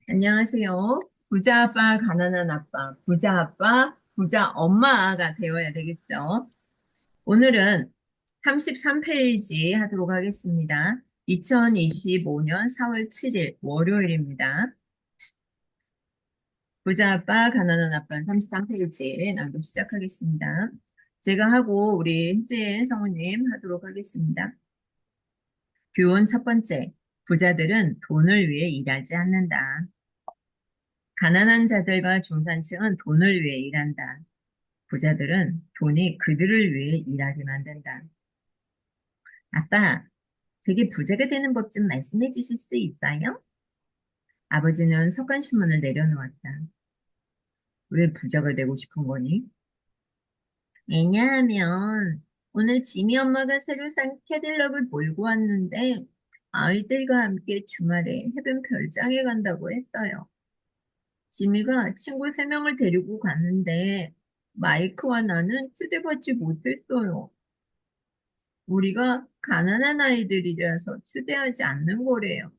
안녕하세요. 부자 아빠, 가난한 아빠, 부자 아빠, 부자 엄마가 되어야 되겠죠. 오늘은 33페이지 하도록 하겠습니다. 2025년 4월 7일 월요일입니다. 부자 아빠, 가난한 아빠 33페이지 낭독 시작하겠습니다. 제가 하고 우리 희진 성우님 하도록 하겠습니다. 교훈 첫 번째, 부자들은 돈을 위해 일하지 않는다. 가난한 자들과 중산층은 돈을 위해 일한다. 부자들은 돈이 그들을 위해 일하게 만든다. 아빠, 제게 부자가 되는 법 좀 말씀해 주실 수 있어요? 아버지는 석간신문을 내려놓았다. 왜 부자가 되고 싶은 거니? 왜냐하면 오늘 지미 엄마가 새로 산 캐딜럭을 몰고 왔는데 아이들과 함께 주말에 해변 별장에 간다고 했어요. 지미가 친구 3명을 데리고 갔는데 마이크와 나는 초대받지 못했어요. 우리가 가난한 아이들이라서 초대하지 않는 거래요.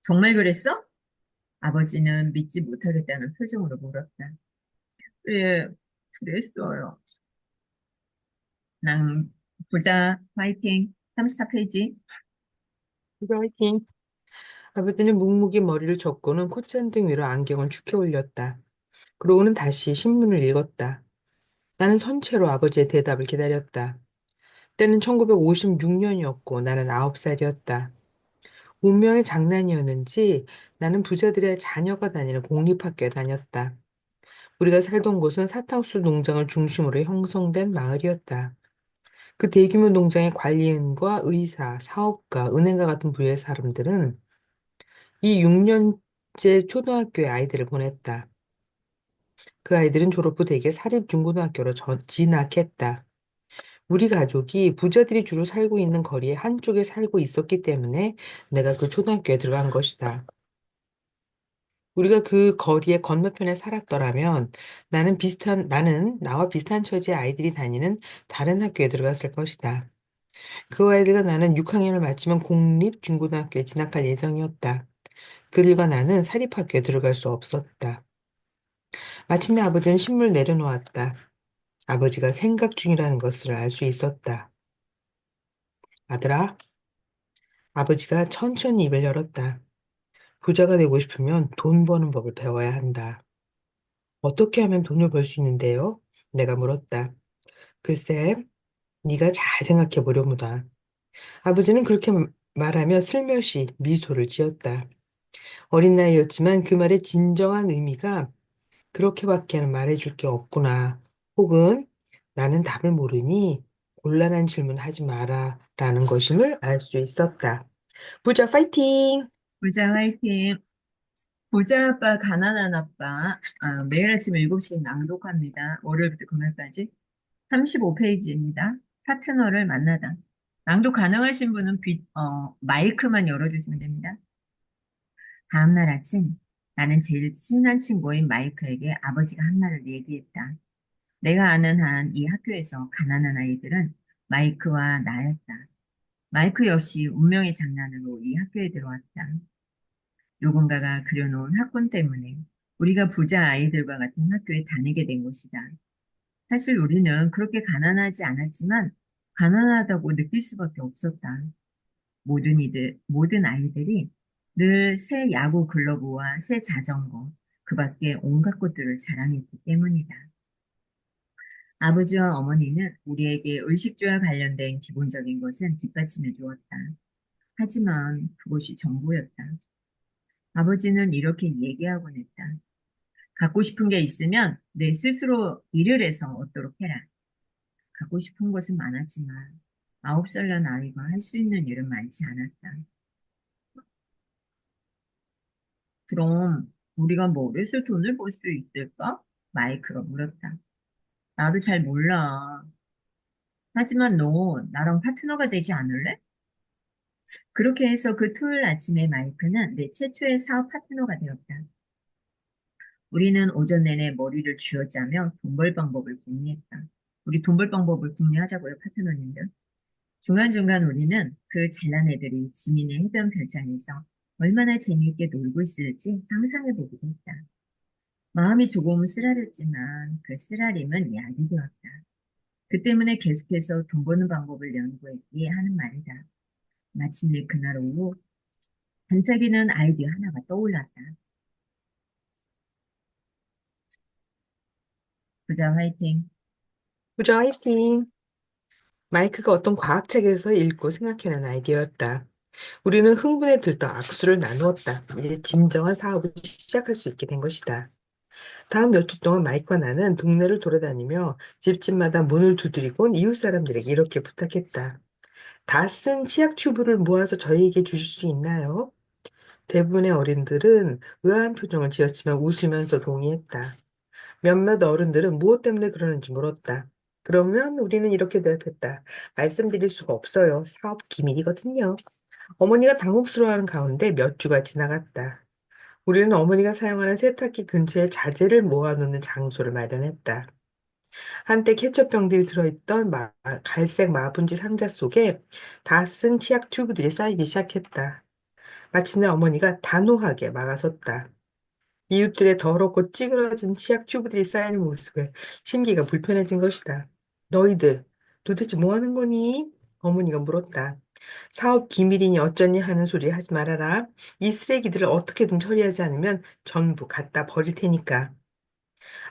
정말 그랬어? 아버지는 믿지 못하겠다는 표정으로 물었다. 예, 그랬어요. 난 부자 화이팅. 34페이지. 화이팅! 아버지는 묵묵히 머리를 젓고는 콧잔등 위로 안경을 축혀 올렸다. 그러고는 다시 신문을 읽었다. 나는 선체로 아버지의 대답을 기다렸다. 때는 1956년이었고 나는 9살이었다. 운명의 장난이었는지 나는 부자들의 자녀가 다니는 공립학교에 다녔다. 우리가 살던 곳은 사탕수 농장을 중심으로 형성된 마을이었다. 그 대규모 농장의 관리인과 의사, 사업가, 은행가 같은 부류의 사람들은 이 6년제 초등학교에 아이들을 보냈다. 그 아이들은 졸업 후 대개 사립중고등학교로 진학했다. 우리 가족이 부자들이 주로 살고 있는 거리의 한쪽에 살고 있었기 때문에 내가 그 초등학교에 들어간 것이다. 우리가 그 거리의 건너편에 살았더라면 나는 나와 비슷한 처지의 아이들이 다니는 다른 학교에 들어갔을 것이다. 그 아이들과 나는 6학년을 마치면 공립중고등학교에 진학할 예정이었다. 그들과 나는 사립학교에 들어갈 수 없었다. 마침내 아버지는 신문을 내려놓았다. 아버지가 생각 중이라는 것을 알 수 있었다. 아들아, 아버지가 천천히 입을 열었다. 부자가 되고 싶으면 돈 버는 법을 배워야 한다. 어떻게 하면 돈을 벌 수 있는데요? 내가 물었다. 글쎄, 네가 잘 생각해 보려무다. 아버지는 그렇게 말하며 슬며시 미소를 지었다. 어린 나이였지만 그 말의 진정한 의미가 그렇게밖에 말해줄 게 없구나. 혹은 나는 답을 모르니 곤란한 질문 하지 마라. 라는 것임을 알 수 있었다. 부자 파이팅! 부자 화이팅. 부자 아빠, 가난한 아빠. 매일 아침 7시에 낭독합니다. 월요일부터 금요일까지. 35페이지입니다. 파트너를 만나다. 낭독 가능하신 분은 마이크만 열어주시면 됩니다. 다음날 아침, 나는 제일 친한 친구인 마이크에게 아버지가 한 말을 얘기했다. 내가 아는 한 이 학교에서 가난한 아이들은 마이크와 나였다. 마이크 역시 운명의 장난으로 이 학교에 들어왔다. 누군가가 그려놓은 학군 때문에 우리가 부자 아이들과 같은 학교에 다니게 된 것이다. 사실 우리는 그렇게 가난하지 않았지만 가난하다고 느낄 수밖에 없었다. 모든 아이들이 늘 새 야구 글러브와 새 자전거, 그 밖에 온갖 것들을 자랑했기 때문이다. 아버지와 어머니는 우리에게 의식주와 관련된 기본적인 것은 뒷받침해 주었다. 하지만 그것이 전부였다. 아버지는 이렇게 얘기하곤 했다. 갖고 싶은 게 있으면 내 스스로 일을 해서 얻도록 해라. 갖고 싶은 것은 많았지만 9살 난 아이가 할 수 있는 일은 많지 않았다. 그럼 우리가 뭘 해서 돈을 벌 수 있을까? 마이크가 물었다. 나도 잘 몰라. 하지만 너 나랑 파트너가 되지 않을래? 그렇게 해서 그 토요일 아침에 마이크는 내 최초의 사업 파트너가 되었다. 우리는 오전 내내 머리를 쥐어짜며 돈 벌 방법을 궁리했다. 우리 돈 벌 방법을 궁리하자고요, 파트너님들. 중간중간 우리는 그 잘난 애들이 지민의 해변 별장에서 얼마나 재미있게 놀고 있을지 상상해보기도 했다. 마음이 조금 쓰라렸지만 그 쓰라림은 약이 되었다. 그 때문에 계속해서 돈 버는 방법을 연구했기에 하는 말이다. 마침내 그날 오후 반짝이는 아이디어 하나가 떠올랐다. 부자 화이팅! 부자 화이팅! 마이크가 어떤 과학책에서 읽고 생각해낸 아이디어였다. 우리는 흥분에 들떠 악수를 나누었다. 이제 진정한 사업을 시작할 수 있게 된 것이다. 다음 몇 주 동안 마이크와 나는 동네를 돌아다니며 집집마다 문을 두드리곤 이웃 사람들에게 이렇게 부탁했다. 다 쓴 치약 튜브를 모아서 저희에게 주실 수 있나요? 대부분의 어린들은 의아한 표정을 지었지만 웃으면서 동의했다. 몇몇 어른들은 무엇 때문에 그러는지 물었다. 그러면 우리는 이렇게 대답했다. 말씀드릴 수가 없어요. 사업 기밀이거든요. 어머니가 당혹스러워하는 가운데 몇 주가 지나갔다. 우리는 어머니가 사용하는 세탁기 근처에 자재를 모아놓는 장소를 마련했다. 한때 케첩병들이 들어있던 갈색 마분지 상자 속에 다 쓴 치약 튜브들이 쌓이기 시작했다. 마침내 어머니가 단호하게 막아섰다. 이웃들의 더럽고 찌그러진 치약 튜브들이 쌓이는 모습에 심기가 불편해진 것이다. 너희들, 도대체 뭐 하는 거니? 어머니가 물었다. 사업 기밀이니 어쩌니 하는 소리 하지 말아라. 이 쓰레기들을 어떻게든 처리하지 않으면 전부 갖다 버릴 테니까.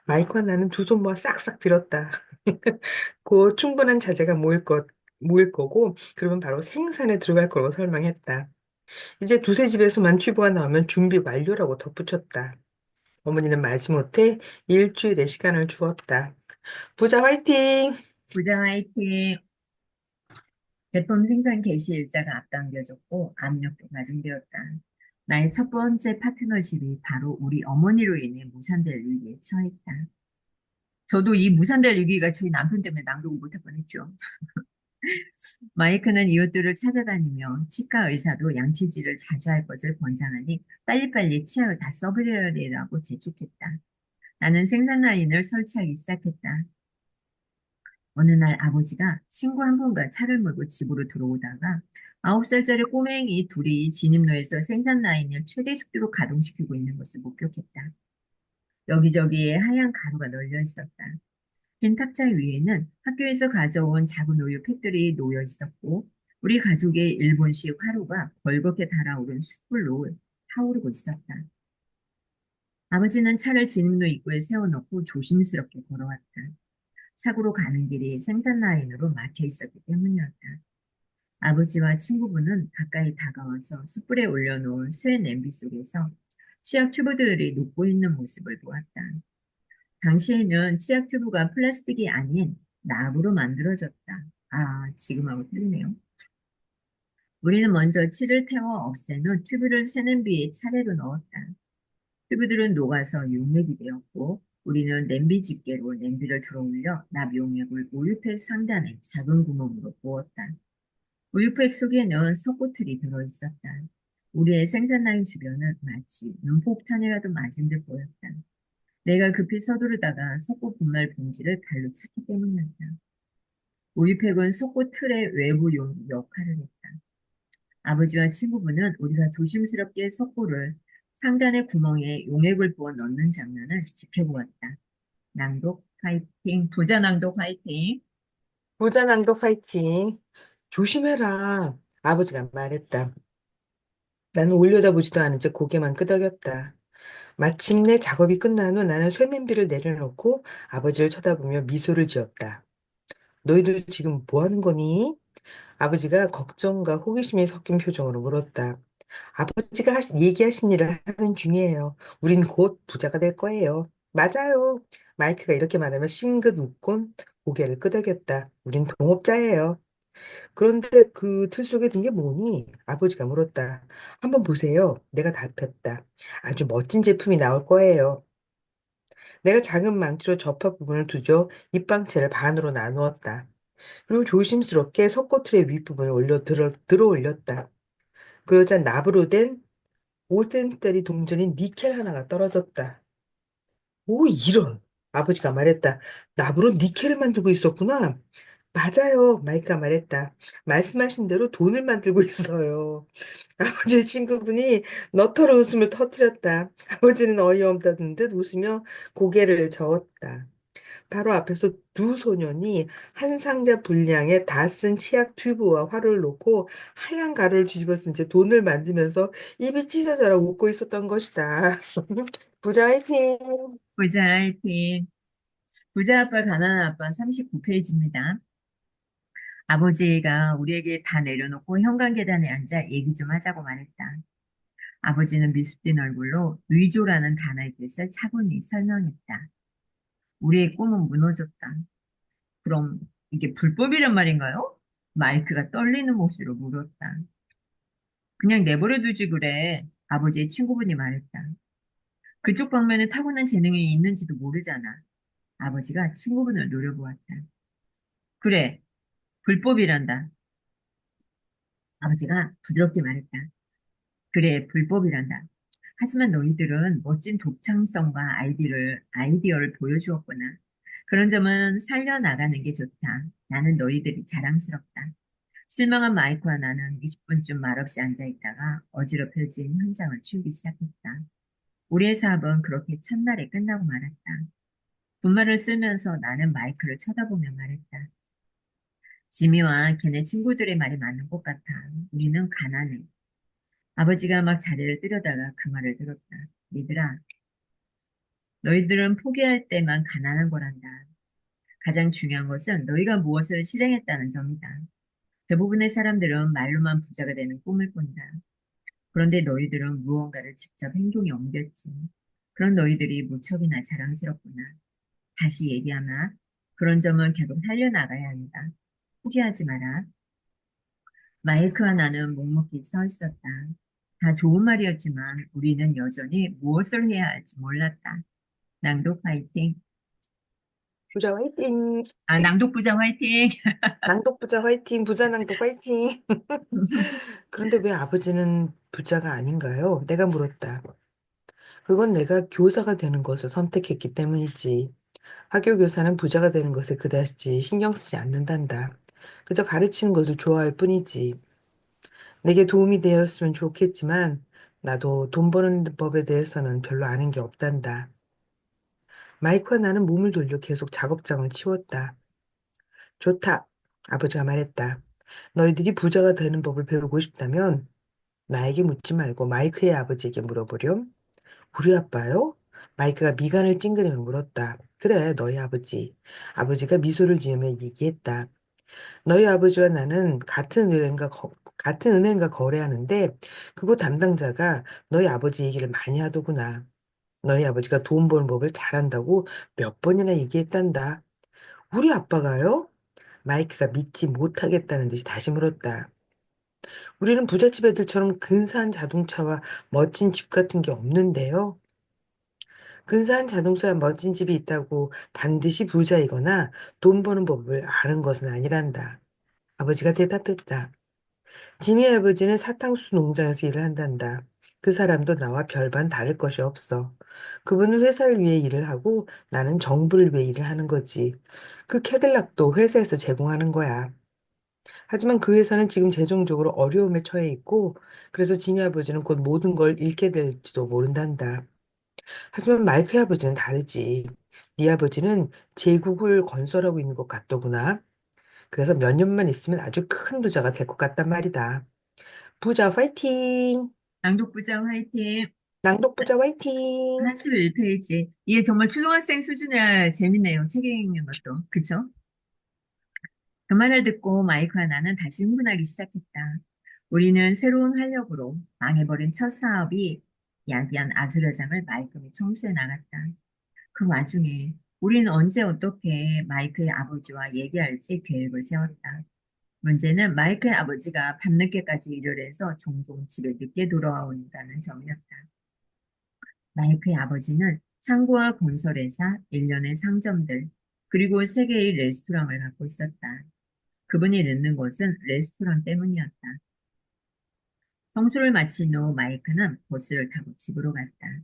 마이크와 나는 두 손 모아 싹싹 빌었다. 곧 충분한 자재가 모일 거고, 그러면 바로 생산에 들어갈 거라고 설명했다. 이제 두세 집에서만 튜브가 나오면 준비 완료라고 덧붙였다. 어머니는 마지못해 일주일의 시간을 주었다. 부자 화이팅! 부자 화이팅! 제품 생산 개시 일자가 앞당겨졌고 압력도 가중되었다. 나의 첫 번째 파트너십이 바로 우리 어머니로 인해 무산될 위기에 처했다. 저도 이 무산될 위기가 저희 남편 때문에 낭독을 못할 뻔했죠. 마이크는 이웃들을 찾아다니며 치과 의사도 양치질을 자주 할 것을 권장하니 빨리빨리 치약을 다 써버리라고 재촉했다. 나는 생산 라인을 설치하기 시작했다. 어느 날 아버지가 친구 한 분과 차를 몰고 집으로 들어오다가 9살짜리 꼬맹이 둘이 진입로에서 생산 라인을 최대 속도로 가동시키고 있는 것을 목격했다. 여기저기에 하얀 가루가 널려 있었다. 빈 탁자 위에는 학교에서 가져온 작은 우유 팩들이 놓여 있었고 우리 가족의 일본식 화로가 벌겋게 달아오른 숯불로 타오르고 있었다. 아버지는 차를 진입로 입구에 세워놓고 조심스럽게 걸어왔다. 차고로 가는 길이 생산 라인으로 막혀 있었기 때문이었다. 아버지와 친구분은 가까이 다가와서 숯불에 올려놓은 쇠 냄비 속에서 치약 튜브들이 녹고 있는 모습을 보았다. 당시에는 치약 튜브가 플라스틱이 아닌 나무로 만들어졌다. 아, 지금하고 틀리네요. 우리는 먼저 칠을 태워 없앤 후 튜브를 쇠 냄비에 차례로 넣었다. 튜브들은 녹아서 용액이 되었고 우리는 냄비 집게로 냄비를 들어올려 납 용액을 우유팩 상단에 작은 구멍으로 부었다. 우유팩 속에는 석고틀이 들어있었다. 우리의 생산 라인 주변은 마치 눈폭탄이라도 맞은 듯 보였다. 내가 급히 서두르다가 석고 분말 봉지를 발로 찼기 때문이었다. 우유팩은 석고 틀의 외부 역할을 했다. 아버지와 친구분은 우리가 조심스럽게 석고를 상단의 구멍에 용액을 부어 넣는 장면을 지켜보았다. 낭독 파이팅, 부자 낭독 파이팅. 부자 낭독 화이팅! 조심해라. 아버지가 말했다. 나는 올려다보지도 않은 채 고개만 끄덕였다. 마침내 작업이 끝난 후 나는 쇠냄비를 내려놓고 아버지를 쳐다보며 미소를 지었다. 너희들 지금 뭐 하는 거니? 아버지가 걱정과 호기심이 섞인 표정으로 물었다. 아버지가 얘기하신 일을 하는 중이에요. 우린 곧 부자가 될 거예요. 맞아요. 마이크가 이렇게 말하며 싱긋 웃곤 고개를 끄덕였다. 우린 동업자예요. 그런데 그 틀 속에 든 게 뭐니? 아버지가 물었다. 한번 보세요. 내가 답했다. 아주 멋진 제품이 나올 거예요. 내가 작은 망치로 접합 부분을 두져 입방체를 반으로 나누었다. 그리고 조심스럽게 석고틀의 윗부분을 들어 올렸다. 그러자 납으로 된 5cm짜리 동전인 니켈 하나가 떨어졌다. 오, 이런! 아버지가 말했다. 납으로 니켈을 만들고 있었구나. 맞아요. 마이크가 말했다. 말씀하신 대로 돈을 만들고 있어요. 아버지의 친구분이 너털 웃음을 터뜨렸다. 아버지는 어이없다는 듯 웃으며 고개를 저었다. 바로 앞에서 두 소년이 한 상자 분량의 다 쓴 치약 튜브와 화로를 놓고 하얀 가루를 뒤집어 쓴 채 돈을 만들면서 입이 찢어져라 웃고 있었던 것이다. 부자 화이팅! 부자 화이팅. 부자 아빠, 가난한 아빠 39페이지입니다. 아버지가 우리에게 다 내려놓고 현관계단에 앉아 얘기 좀 하자고 말했다. 아버지는 미숫빛 얼굴로 의조라는 단어의 뜻을 차분히 설명했다. 우리의 꿈은 무너졌다. 그럼 이게 불법이란 말인가요? 마이크가 떨리는 목소리로 물었다. 그냥 내버려 두지 그래. 아버지의 친구분이 말했다. 그쪽 방면에 타고난 재능이 있는지도 모르잖아. 아버지가 친구분을 노려보았다. 그래, 불법이란다. 아버지가 부드럽게 말했다. 그래, 불법이란다. 하지만 너희들은 멋진 독창성과 아이디어를 보여주었구나. 그런 점은 살려나가는 게 좋다. 나는 너희들이 자랑스럽다. 실망한 마이크와 나는 20분쯤 말없이 앉아있다가 어지럽혀진 현장을 치우기 시작했다. 우리의 사업은 그렇게 첫날에 끝나고 말았다. 분말을 쓰면서 나는 마이크를 쳐다보며 말했다. 지미와 걔네 친구들의 말이 맞는 것 같아. 우리는 가난해. 아버지가 막 자리를 뜨려다가 그 말을 들었다. 얘들아, 너희들은 포기할 때만 가난한 거란다. 가장 중요한 것은 너희가 무엇을 실행했다는 점이다. 대부분의 사람들은 말로만 부자가 되는 꿈을 꾼다. 그런데 너희들은 무언가를 직접 행동에 옮겼지. 그런 너희들이 무척이나 자랑스럽구나. 다시 얘기하마. 그런 점은 계속 살려나가야 한다. 포기하지 마라. 마이크와 나는 묵묵히 서 있었다. 다 좋은 말이었지만 우리는 여전히 무엇을 해야 할지 몰랐다. 낭독 파이팅. 부자 화이팅! 아, 낭독부자 화이팅. 낭독 부자 화이팅! 부자 낭독 화이팅! 그런데 왜 아버지는 부자가 아닌가요? 내가 물었다. 그건 내가 교사가 되는 것을 선택했기 때문이지. 학교 교사는 부자가 되는 것에 그다지 신경 쓰지 않는단다. 그저 가르치는 것을 좋아할 뿐이지. 내게 도움이 되었으면 좋겠지만, 나도 돈 버는 법에 대해서는 별로 아는 게 없단다. 마이크와 나는 몸을 돌려 계속 작업장을 치웠다. 좋다. 아버지가 말했다. 너희들이 부자가 되는 법을 배우고 싶다면, 나에게 묻지 말고 마이크의 아버지에게 물어보렴. 우리 아빠요? 마이크가 미간을 찡그리며 물었다. 그래, 너희 아버지. 아버지가 미소를 지으며 얘기했다. 너희 아버지와 나는 같은 은행과 거래하는데 그곳 담당자가 너희 아버지 얘기를 많이 하더구나. 너희 아버지가 돈 버는 법을 잘한다고 몇 번이나 얘기했단다. 우리 아빠가요? 마이크가 믿지 못하겠다는 듯이 다시 물었다. 우리는 부잣집 애들처럼 근사한 자동차와 멋진 집 같은 게 없는데요. 근사한 자동차와 멋진 집이 있다고 반드시 부자이거나 돈 버는 법을 아는 것은 아니란다. 아버지가 대답했다. 지미 아버지는 사탕수 농장에서 일을 한단다. 그 사람도 나와 별반 다를 것이 없어. 그분은 회사를 위해 일을 하고 나는 정부를 위해 일을 하는 거지. 그 캐딜락도 회사에서 제공하는 거야. 하지만 그 회사는 지금 재정적으로 어려움에 처해 있고 그래서 지미 아버지는 곧 모든 걸 잃게 될지도 모른단다. 하지만 마이크의 아버지는 다르지. 네 아버지는 제국을 건설하고 있는 것 같더구나. 그래서 몇 년만 있으면 아주 큰 부자가 될 것 같단 말이다. 부자 화이팅! 낭독부자 화이팅. 낭독 부자 화이팅! 81페이지. 이게 정말 초등학생 수준이라 재밌네요. 책 읽는 것도. 그쵸? 그 말을 듣고 마이크와 나는 다시 흥분하기 시작했다. 우리는 새로운 활력으로 망해버린 첫 사업이 야기한 아수라장을 말끔히 청소해 나갔다. 그 와중에 우리는 언제 어떻게 마이크의 아버지와 얘기할지 계획을 세웠다. 문제는 마이크의 아버지가 밤늦게까지 일을 해서 종종 집에 늦게 돌아온다는 점이었다. 마이크의 아버지는 창고와 건설회사, 일련의 상점들, 그리고 세 개의 레스토랑을 갖고 있었다. 그분이 늦는 것은 레스토랑 때문이었다. 청소를 마친 후 마이크는 버스를 타고 집으로 갔다.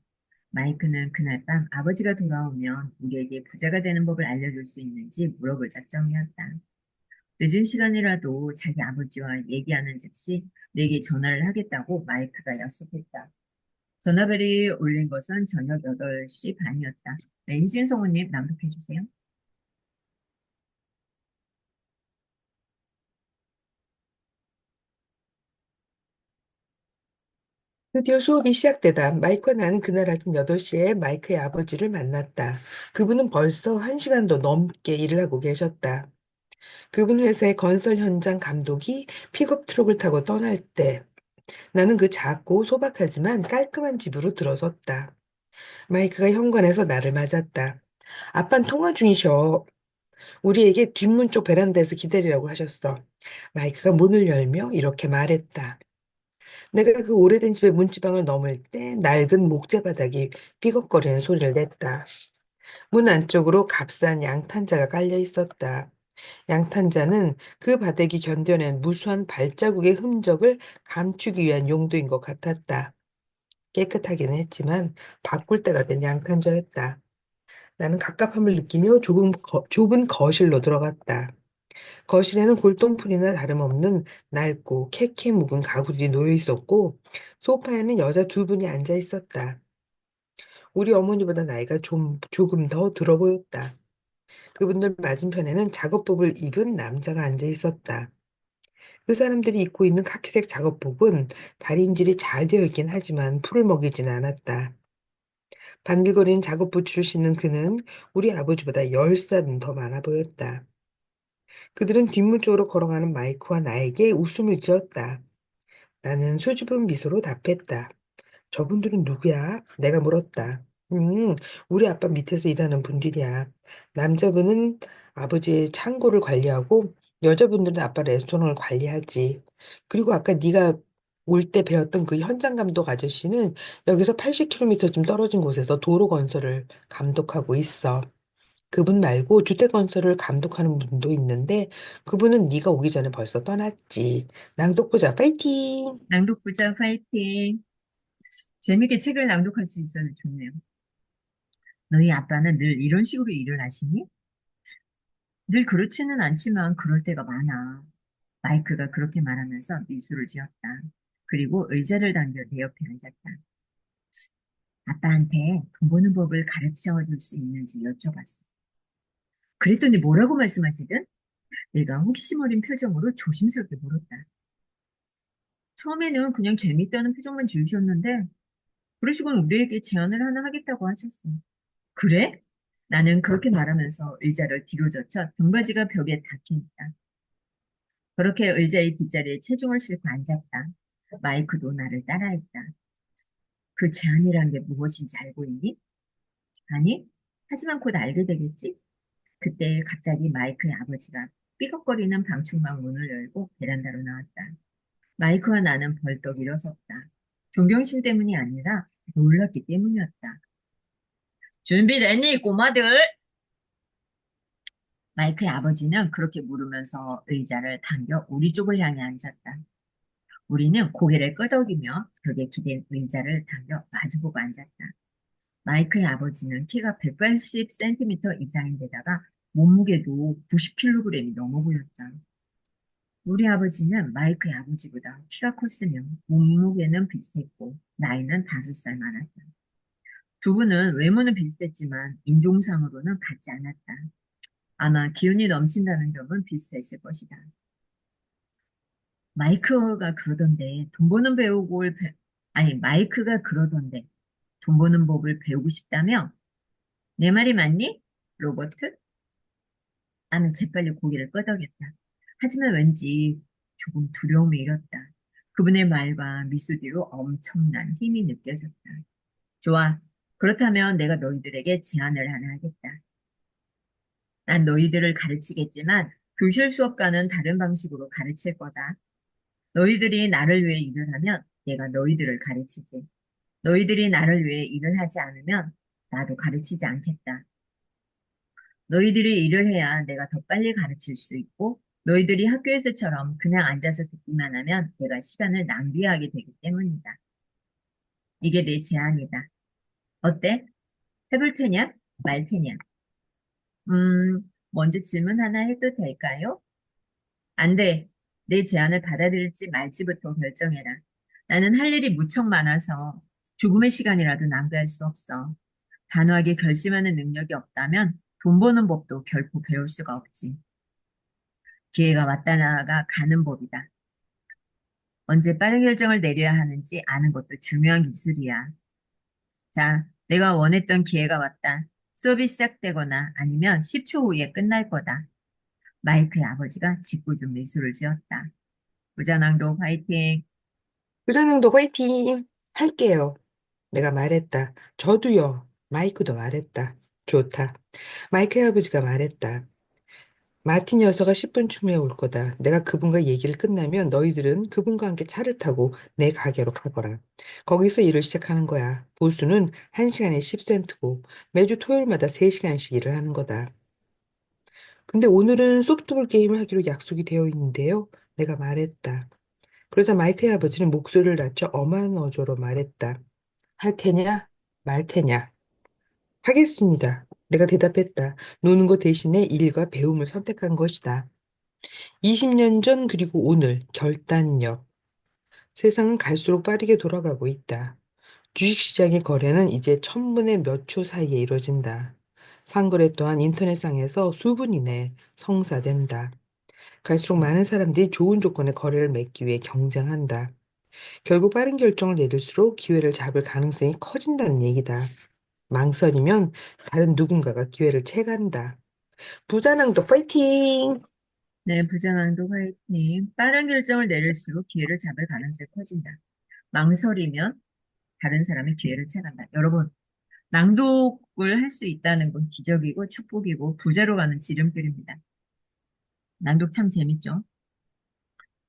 마이크는 그날 밤 아버지가 돌아오면 우리에게 부자가 되는 법을 알려줄 수 있는지 물어볼 작정이었다. 늦은 시간이라도 자기 아버지와 얘기하는 즉시 내게 전화를 하겠다고 마이크가 약속했다. 전화벨이 울린 것은 저녁 8시 반이었다. 네, 희진 성우님 낭독해 주세요. 드디어 수업이 시작되다 마이크와 나는 그날 아침 8시에 마이크의 아버지를 만났다. 그분은 벌써 1시간도 넘게 일을 하고 계셨다. 그분 회사의 건설 현장 감독이 픽업 트럭을 타고 떠날 때 나는 그 작고 소박하지만 깔끔한 집으로 들어섰다. 마이크가 현관에서 나를 맞았다. 아빤 통화 중이셔. 우리에게 뒷문 쪽 베란다에서 기다리라고 하셨어. 마이크가 문을 열며 이렇게 말했다. 내가 그 오래된 집의 문지방을 넘을 때 낡은 목재 바닥이 삐걱거리는 소리를 냈다. 문 안쪽으로 값싼 양탄자가 깔려 있었다. 양탄자는 그 바닥이 견뎌낸 무수한 발자국의 흔적을 감추기 위한 용도인 것 같았다. 깨끗하기는 했지만 바꿀 때가 된 양탄자였다. 나는 갑갑함을 느끼며 좁은 거실로 들어갔다. 거실에는 골동품이나 다름없는 낡고 캐캐 묵은 가구들이 놓여 있었고, 소파에는 여자 두 분이 앉아 있었다. 우리 어머니보다 나이가 조금 더 들어 보였다. 그분들 맞은편에는 작업복을 입은 남자가 앉아 있었다. 그 사람들이 입고 있는 카키색 작업복은 다림질이 잘 되어 있긴 하지만 풀을 먹이진 않았다. 반들거리는 작업 부츠를 신는 그는 우리 아버지보다 10살은 더 많아 보였다. 그들은 뒷문 쪽으로 걸어가는 마이크와 나에게 웃음을 지었다. 나는 수줍은 미소로 답했다. 저분들은 누구야? 내가 물었다. 음, 우리 아빠 밑에서 일하는 분들이야. 남자분은 아버지의 창고를 관리하고 여자분들은 아빠 레스토랑을 관리하지. 그리고 아까 네가 올 때 배웠던 그 현장 감독 아저씨는 여기서 80km쯤 떨어진 곳에서 도로 건설을 감독하고 있어. 그분 말고 주택 건설을 감독하는 분도 있는데 그분은 네가 오기 전에 벌써 떠났지. 낭독부자 파이팅! 낭독부자 파이팅. 재밌게 책을 낭독할 수 있어서 좋네요. 너희 아빠는 늘 이런 식으로 일을 하시니? 늘 그렇지는 않지만 그럴 때가 많아. 마이크가 그렇게 말하면서 미소를 지었다. 그리고 의자를 당겨 내 옆에 앉았다. 아빠한테 돈 버는 법을 가르쳐 줄 수 있는지 여쭤봤어. 그랬더니 뭐라고 말씀하시든 내가 호기심 어린 표정으로 조심스럽게 물었다. 처음에는 그냥 재밌다는 표정만 지으셨는데 그러시곤 우리에게 제안을 하나 하겠다고 하셨어. 그래? 나는 그렇게 말하면서 의자를 뒤로 젖혀 등받이가 벽에 닿게 했다. 그렇게 의자의 뒷자리에 체중을 싣고 앉았다. 마이크도 나를 따라했다. 그 제안이란 게 무엇인지 알고 있니? 아니, 하지만 곧 알게 되겠지? 그때 갑자기 마이크의 아버지가 삐걱거리는 방충망 문을 열고 베란다로 나왔다. 마이크와 나는 벌떡 일어섰다. 존경심 때문이 아니라 놀랐기 때문이었다. 준비됐니, 꼬마들? 마이크의 아버지는 그렇게 물으면서 의자를 당겨 우리 쪽을 향해 앉았다. 우리는 고개를 끄덕이며 벽에 기댄 의자를 당겨 마주보고 앉았다. 마이크의 아버지는 키가 180cm 이상인데다가 몸무게도 90kg이 넘어 보였다. 우리 아버지는 마이크의 아버지보다 키가 컸으며 몸무게는 비슷했고 나이는 5살 많았다. 두 분은 외모는 비슷했지만 인종상으로는 같지 않았다. 아마 기운이 넘친다는 점은 비슷했을 것이다. 마이크가 그러던데 돈 버는 배우고 아니 마이크가 그러던데 돈 버는 법을 배우고 싶다며? 내 말이 맞니? 로버트? 나는 재빨리 고개를 끄덕였다. 하지만 왠지 조금 두려움이 일었다. 그분의 말과 미소 뒤로 엄청난 힘이 느껴졌다. 좋아. 그렇다면 내가 너희들에게 제안을 하나 하겠다. 난 너희들을 가르치겠지만 교실 수업과는 다른 방식으로 가르칠 거다. 너희들이 나를 위해 일을 하면 내가 너희들을 가르치지. 너희들이 나를 위해 일을 하지 않으면 나도 가르치지 않겠다. 너희들이 일을 해야 내가 더 빨리 가르칠 수 있고 너희들이 학교에서처럼 그냥 앉아서 듣기만 하면 내가 시간을 낭비하게 되기 때문이다. 이게 내 제안이다. 어때? 해볼 테냐? 말 테냐? 먼저 질문 하나 해도 될까요? 안 돼. 내 제안을 받아들일지 말지부터 결정해라. 나는 할 일이 무척 많아서 조금의 시간이라도 낭비할 수 없어. 단호하게 결심하는 능력이 없다면 돈 버는 법도 결코 배울 수가 없지. 기회가 왔다가 가는 법이다. 언제 빠른 결정을 내려야 하는지 아는 것도 중요한 기술이야. 자, 내가 원했던 기회가 왔다. 수업이 시작되거나 아니면 10초 후에 끝날 거다. 마이크의 아버지가 짓궂은 미소를 지었다. 부자낭독 화이팅! 부장님도 화이팅! 할게요. 내가 말했다. 저도요. 마이크도 말했다. 좋다. 마이크의 아버지가 말했다. 마틴 여사가 10분쯤에 올 거다. 내가 그분과 얘기를 끝나면 너희들은 그분과 함께 차를 타고 내 가게로 가거라. 거기서 일을 시작하는 거야. 보수는 1시간에 10센트고 매주 토요일마다 3시간씩 일을 하는 거다. 근데 오늘은 소프트볼 게임을 하기로 약속이 되어 있는데요. 내가 말했다. 그러자 마이크의 아버지는 목소리를 낮춰 엄한 어조로 말했다. 할 테냐? 말 테냐? 하겠습니다. 내가 대답했다. 노는 것 대신에 일과 배움을 선택한 것이다. 20년 전 그리고 오늘 결단력. 세상은 갈수록 빠르게 돌아가고 있다. 주식시장의 거래는 이제 천분의 몇 초 사이에 이루어진다. 상거래 또한 인터넷상에서 수분 이내에 성사된다. 갈수록 많은 사람들이 좋은 조건의 거래를 맺기 위해 경쟁한다. 결국 빠른 결정을 내릴수록 기회를 잡을 가능성이 커진다는 얘기다. 망설이면 다른 누군가가 기회를 채간다. 부자랑도 파이팅! 네, 부자낭독 화이팅! 빠른 결정을 내릴수록 기회를 잡을 가능성이 커진다. 망설이면 다른 사람의 기회를 채간다. 여러분, 낭독을 할 수 있다는 건 기적이고 축복이고 부자로 가는 지름길입니다. 낭독 참 재밌죠?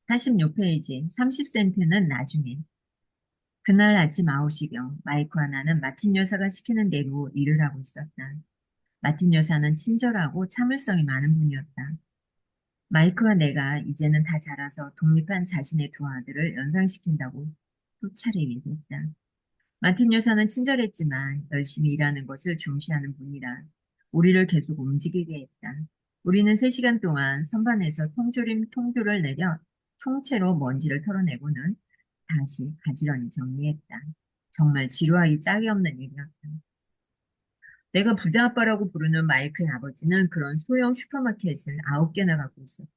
46페이지, 30센트는 나중에. 그날 아침 9시경, 마이크와 나는 마틴 여사가 시키는 대로 일을 하고 있었다. 마틴 여사는 친절하고 참을성이 많은 분이었다. 마이크와 내가 이제는 다 자라서 독립한 자신의 두 아들을 연상시킨다고 토차례게 됐다. 마틴 여사는 친절했지만 열심히 일하는 것을 중시하는 분이라 우리를 계속 움직이게 했다. 우리는 3시간 동안 선반에서 통조림 통도를 내려 총채로 먼지를 털어내고는 다시 가지런히 정리했다. 정말 지루하기 짝이 없는 일이었다. 내가 부자 아빠라고 부르는 마이크의 아버지는 그런 소형 슈퍼마켓을 9개나 갖고 있었다.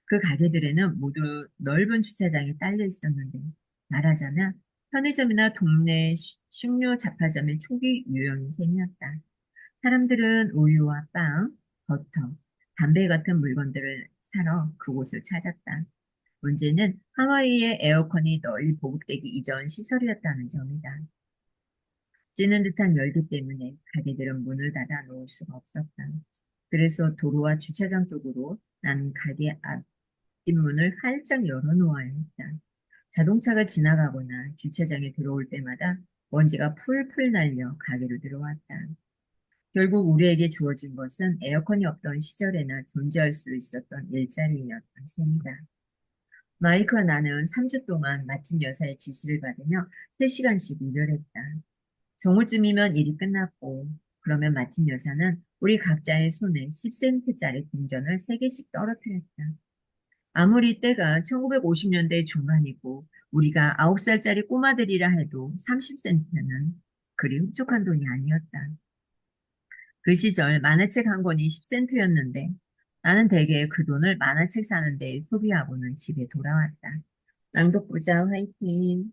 그 가게들에는 모두 넓은 주차장이 딸려 있었는데 말하자면 편의점이나 동네 식료 잡화점의 초기 유형인 셈이었다. 사람들은 우유와 빵, 버터, 담배 같은 물건들을 사러 그곳을 찾았다. 문제는 하와이의 에어컨이 널리 보급되기 이전 시설이었다는 점이다. 찌는 듯한 열기 때문에 가게들은 문을 닫아 놓을 수가 없었다. 그래서 도로와 주차장 쪽으로 난 가게 앞뒷문을 활짝 열어놓아야 했다. 자동차가 지나가거나 주차장에 들어올 때마다 먼지가 풀풀 날려 가게로 들어왔다. 결국 우리에게 주어진 것은 에어컨이 없던 시절에나 존재할 수 있었던 일자리였던 셈이다. 마이크와 나는 3주 동안 마틴 여사의 지시를 받으며 3시간씩 일을 했다. 정오쯤이면 일이 끝났고, 그러면 마틴 여사는 우리 각자의 손에 10센트짜리 동전을 3개씩 떨어뜨렸다. 아무리 때가 1950년대 중반이고, 우리가 9살짜리 꼬마들이라 해도 30센트는 그리 흡족한 돈이 아니었다. 그 시절 만화책 한 권이 10센트였는데, 나는 대개 그 돈을 만화책 사는 데 소비하고는 집에 돌아왔다. 낭독부자 화이팅!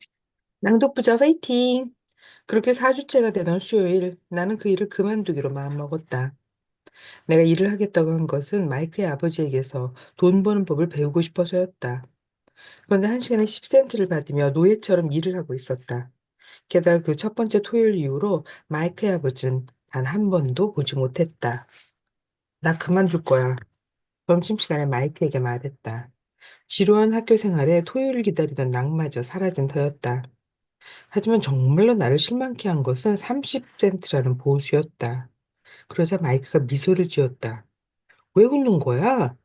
낭독부자 화이팅! 그렇게 4주째가 되던 수요일, 나는 그 일을 그만두기로 마음먹었다. 내가 일을 하겠다고 한 것은 마이크의 아버지에게서 돈 버는 법을 배우고 싶어서였다. 그런데 1시간에 10센트를 받으며 노예처럼 일을 하고 있었다. 게다가 그 첫 번째 토요일 이후로 마이크의 아버지는 단 한 번도 보지 못했다. 나 그만둘 거야. 점심시간에 마이크에게 말했다. 지루한 학교 생활에 토요일을 기다리던 낭마저 사라진 터였다. 하지만 정말로 나를 실망케 한 것은 30센트라는 보수였다. 그러자 마이크가 미소를 지었다. 왜 웃는 거야?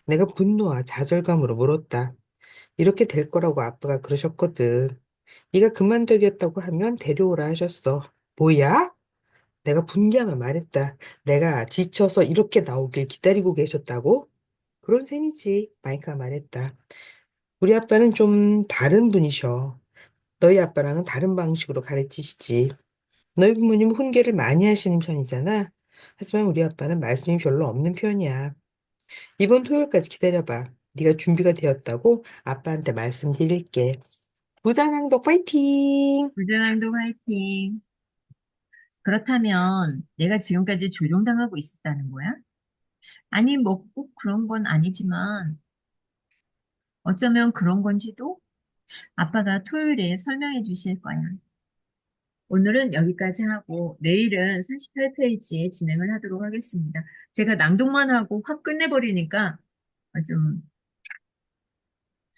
내가 분노와 좌절감으로 물었다. 이렇게 될 거라고 아빠가 그러셨거든. 네가 그만두겠다고 하면 데려오라 하셨어. 뭐야? 내가 분개하며 말했다. 내가 지쳐서 이렇게 나오길 기다리고 계셨다고? 그런 셈이지. 마이크가 말했다. 우리 아빠는 좀 다른 분이셔. 너희 아빠랑은 다른 방식으로 가르치시지. 너희 부모님은 훈계를 많이 하시는 편이잖아. 하지만 우리 아빠는 말씀이 별로 없는 편이야. 이번 토요일까지 기다려봐. 네가 준비가 되었다고 아빠한테 말씀드릴게. 부자낭독 파이팅! 부자랑도 화이팅. 그렇다면 내가 지금까지 조종당하고 있었다는 거야? 아니, 뭐 꼭 그런 건 아니지만 어쩌면 그런 건지도 아빠가 토요일에 설명해 주실 거야. 오늘은 여기까지 하고 내일은 48페이지에 진행을 하도록 하겠습니다. 제가 낭독만 하고 확 끝내버리니까 좀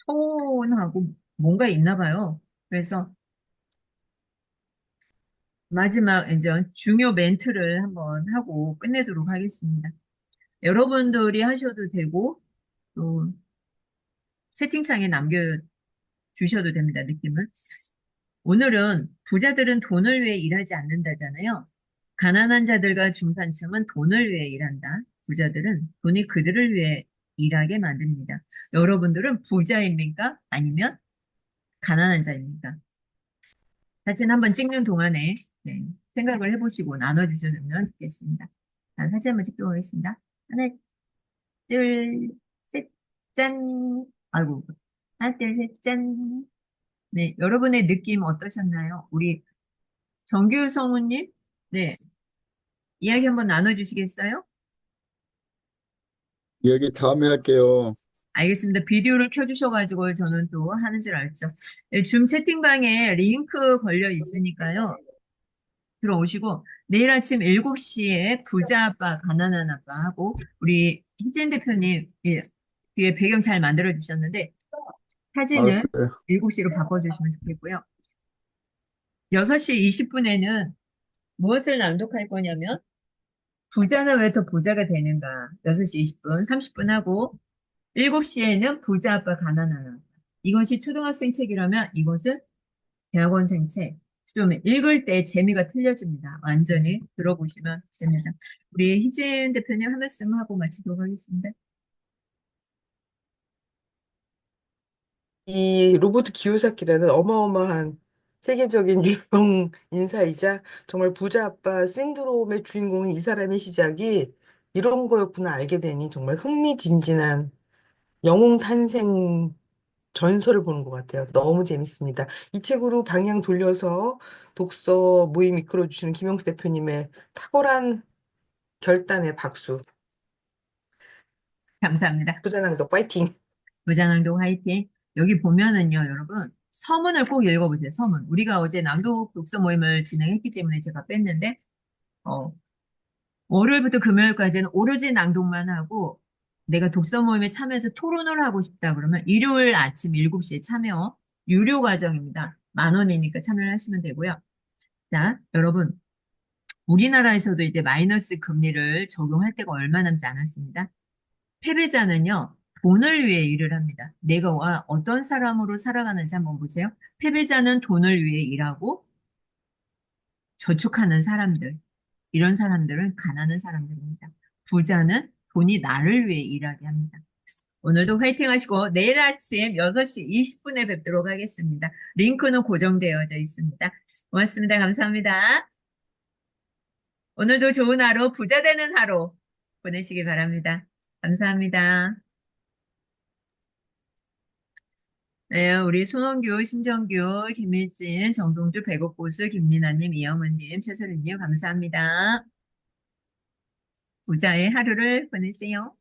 서운하고 뭔가 있나 봐요. 그래서 마지막 이제 중요 멘트를 한번 하고 끝내도록 하겠습니다. 여러분들이 하셔도 되고 또 채팅창에 남겨주셔도 됩니다. 느낌을. 오늘은 부자들은 돈을 위해 일하지 않는다잖아요. 가난한 자들과 중산층은 돈을 위해 일한다. 부자들은 돈이 그들을 위해 일하게 만듭니다. 여러분들은 부자입니까? 아니면 가난한 자입니까? 사진 한번 찍는 동안에 네, 생각을 해보시고 나눠주시면 좋겠습니다. 자, 사진 한번 찍도록 하겠습니다. 하나, 둘, 셋, 짠. 아이고, 하나, 둘, 셋, 짠. 네, 여러분의 느낌 어떠셨나요? 우리 정규 성우님? 네, 이야기 한번 나눠주시겠어요? 여기 다음에 할게요. 알겠습니다. 비디오를 켜주셔가지고 저는 또 하는 줄 알죠. 네, 줌 채팅방에 링크 걸려 있으니까요. 들어오시고 내일 아침 7시에 부자 아빠, 가난한 아빠 하고 우리 희진 대표님 예, 뒤에 배경 잘 만들어 주셨는데 사진은 알았어요. 7시로 바꿔주시면 좋겠고요. 6시 20분에는 무엇을 낭독할 거냐면 부자는 왜 더 부자가 되는가 6시 20분, 30분 하고 7시에는 부자 아빠 가난한 아빠. 이것이 초등학생 책이라면 이것은 대학원생 책. 좀 읽을 때 재미가 틀려집니다. 완전히 들어보시면 됩니다. 우리 희진 대표님 한 말씀 하고 마치도록 하겠습니다. 이 로버트 기요사키라는 어마어마한 세계적인 유명 인사이자 정말 부자 아빠 신드롬의 주인공인 이 사람의 시작이 이런 거였구나 알게 되니 정말 흥미진진한 영웅 탄생 전설을 보는 것 같아요. 너무 재밌습니다. 이 책으로 방향 돌려서 독서 모임 이끌어주시는 김영수 대표님의 탁월한 결단의 박수. 감사합니다. 부자낭독 파이팅! 부자낭독 화이팅. 여기 보면은요, 여러분. 서문을 꼭 읽어보세요, 서문. 우리가 어제 낭독 독서 모임을 진행했기 때문에 제가 뺐는데, 어, 월요일부터 금요일까지는 오로지 낭독만 하고 내가 독서 모임에 참여해서 토론을 하고 싶다 그러면 일요일 아침 7시에 참여 유료 과정입니다. 10,000원이니까 참여를 하시면 되고요. 자, 여러분 우리나라에서도 이제 마이너스 금리를 적용할 때가 얼마 남지 않았습니다. 패배자는요 돈을 위해 일을 합니다. 내가 어떤 사람으로 살아가는지 한번 보세요. 패배자는 돈을 위해 일하고 저축하는 사람들, 이런 사람들은 가난한 사람들입니다. 부자는 돈이 나를 위해 일하게 합니다. 오늘도 화이팅 하시고 내일 아침 6시 20분에 뵙도록 하겠습니다. 링크는 고정되어져 있습니다. 고맙습니다. 감사합니다. 오늘도 좋은 하루, 부자 되는 하루 보내시기 바랍니다. 감사합니다. 네, 우리 손원규, 신정규, 김일진, 정동주, 백옥보수, 김민아님, 이영은님, 최설희님 감사합니다. 부자의 하루를 보내세요.